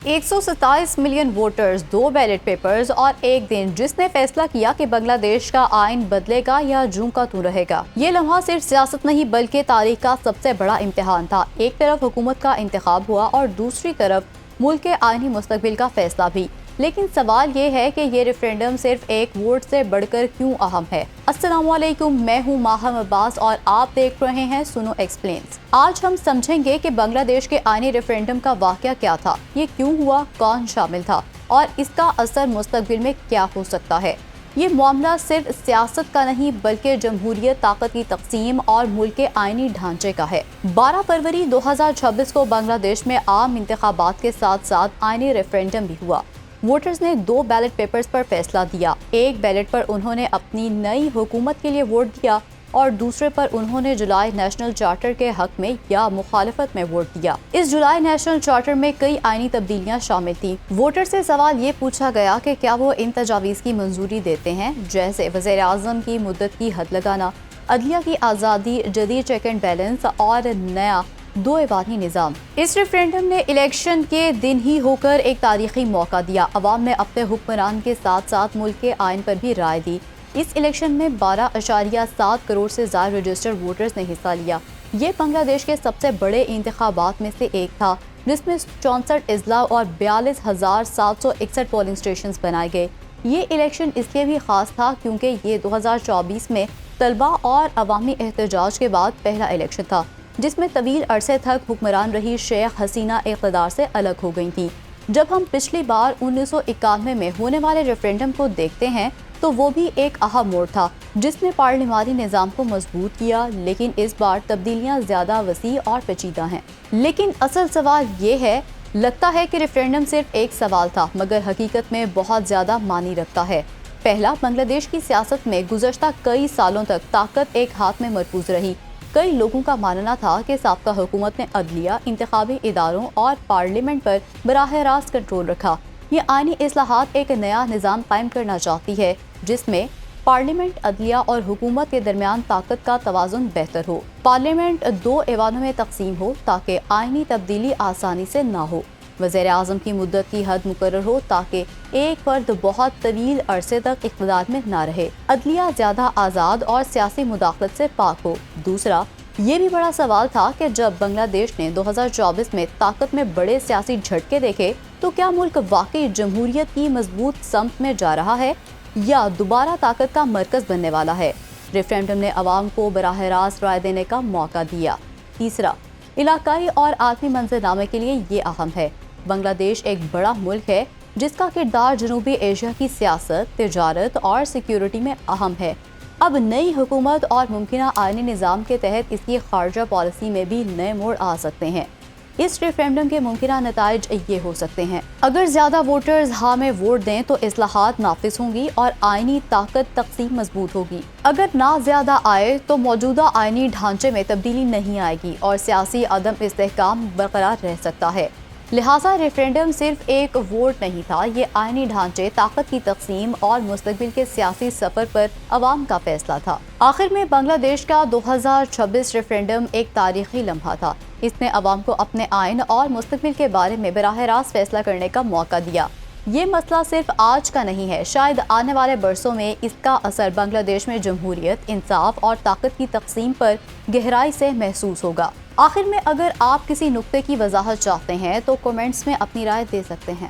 127 million voters, 2 ballot papers और एक दिन जिसने फैसला किया कि बांग्लादेश का आइन बदलेगा या जूं का तू रहेगा। ये लम्हा सिर्फ सियासत नहीं बल्कि तारीख का सबसे बड़ा इम्तिहान था। एक तरफ हुकूमत का इंतखाब हुआ और दूसरी तरफ मुल्क के आइनी मुस्तकबिल का फैसला भी। लेकिन सवाल ये है कि ये रेफरेंडम सिर्फ एक वोट से बढ़कर क्यों अहम है। अस्सलामुअलैकुम, मैं हूँ माहम अब्बास और आप देख रहे हैं सुनो एक्सप्लेन्स। आज हम समझेंगे कि बांग्लादेश के आइनी रेफरेंडम का वाक़या क्या था, ये क्यों हुआ, कौन शामिल था और इसका असर मुस्तकबिल में क्या हो सकता है। ये मामला सिर्फ सियासत का नहीं बल्कि जमहूरियत, ताकत की तकसीम और मुल्क के आइनी ढांचे का है। 12 फरवरी 2026 को बांग्लादेश में आम इंतखाबात के साथ साथ आइनी रेफरेंडम भी हुआ। वोटर्स ने 2 बैलेट पेपर्स पर फैसला दिया। एक बैलेट पर उन्होंने अपनी नई हुकूमत के लिए वोट दिया और दूसरे पर उन्होंने जुलाई नेशनल चार्टर के हक में या मुखालफत में वोट दिया। इस जुलाई नेशनल चार्टर में कई आइनी तब्दीलियां शामिल थी। वोटर से सवाल ये पूछा गया कि क्या वो इन तजावीज़ की मंजूरी देते हैं, जैसे वज़ीर आज़म की मुद्दत की हद लगाना, अदलिया की आज़ादी, जदीद चेक एंड बैलेंस और नया 2 ऐवानी निज़ाम। इस रेफरेंडम ने इलेक्शन के दिन ही होकर एक तारीखी मौका दिया। अवाम ने अपने हुक्मरान के साथ साथ मुल्क के आइन पर भी राय दी। इस इलेक्शन में 12.7 करोड़ से ज़्यादा रजिस्टर्ड वोटर्स ने हिस्सा लिया। ये बांग्लादेश के सबसे बड़े इंतखाबात में से एक था, जिसमें 64 अजला और 42,761 पोलिंग स्टेशन बनाए गए। ये इलेक्शन इसलिए भी ख़ास था क्योंकि ये 2024 में तलबा और अवामी एहतजाज के बाद पहला इलेक्शन था, जिसमें तवील अरसे तक हुक्मरान रही शेख हसीना इक़्तिदार से अलग हो गई थी। जब हम पिछली बार 1991 में होने वाले रेफरेंडम को देखते हैं तो वो भी एक अहम मोड़ था, जिसने पार्लिमानी निज़ाम को मजबूत किया। लेकिन इस बार तब्दीलियाँ ज़्यादा वसी और पेचीदा हैं। लेकिन असल सवाल ये है, लगता है कि रेफरेंडम सिर्फ एक सवाल था मगर हकीकत में बहुत ज़्यादा मानी रखता है। पहला, बांग्लादेश की सियासत में गुज़श्ता कई सालों तक ताकत एक हाथ में मरकूज रही। कई लोगों का मानना था कि साबका हुकूमत ने अदलिया, इंतखाबी इदारों और पार्लियामेंट पर बराह रास्त कंट्रोल रखा। ये आइनी इस्लाहात एक नया निज़ाम कायम करना चाहती है जिसमें पार्लियामेंट, अदलिया और हुकूमत के दरमियान ताकत का तवाज़ुन बेहतर हो। पार्लियामेंट 2 ऐवानों में तकसीम हो ताकि आइनी तब्दीली आसानी से ना हो। वज़ीर आज़म की मुद्दत की हद मुकर्रर हो ताकि एक फर्द बहुत तवील अरसे तक इक़्तिदार में ना रहे। अदलिया ज़्यादा आज़ाद और सियासी मुदाखलत से पाक हो। दूसरा, ये भी बड़ा सवाल था कि जब बांग्लादेश ने 2024 में ताकत में बड़े सियासी झटके देखे तो क्या मुल्क वाकई जमहूरियत की मजबूत समत में जा रहा है या दोबारा ताकत का मरकज़ बनने वाला है। रेफरेंडम ने अवाम को बराह रास्त राय देने का मौका दिया। तीसरा, इलाकाई और आलमी मंजरनामे के लिए ये अहम है। बांग्लादेश एक बड़ा मुल्क है जिसका किरदार जनूबी एशिया की सियासत, तिजारत और सिक्योरिटी में अहम है। अब नई हुकूमत और मुमकिन आइनी निज़ाम के तहत इसकी खारजा पॉलिसी में भी नए मोड़ आ सकते हैं। इस रेफरेंडम के मुमकिन नताइज ये हो सकते हैं। अगर ज़्यादा वोटर्स हाँ में वोट दें तो इस्लाहात नाफिज होंगी और आइनी ताकत तकसीम मजबूत होगी। अगर ना ज़्यादा आए तो मौजूदा आइनी ढांचे में तब्दीली नहीं आएगी और सियासी अदम इस्तेहकाम बरकरार रह सकता है। लिहाजा रेफरेंडम सिर्फ एक वोट नहीं था, ये आइनी ढांचे, ताकत की तकसीम और मुस्तकबिल के सियासी सफ़र पर अवाम का फैसला था। आखिर में बांग्लादेश का 2026 रेफरेंडम एक तारीखी लम्हा था। इसने अवाम को अपने आइन और मुस्तकबिल के बारे में बराह रास्त फैसला करने का मौका दिया। ये मसला सिर्फ आज का नहीं है, शायद आने वाले बरसों में इसका असर बांग्लादेश में जमहूरियत, इंसाफ और ताकत की तकसीम पर गहराई से महसूस होगा। आखिर में अगर आप किसी नुक्ते की वजाहत चाहते हैं तो कमेंट्स में अपनी राय दे सकते हैं।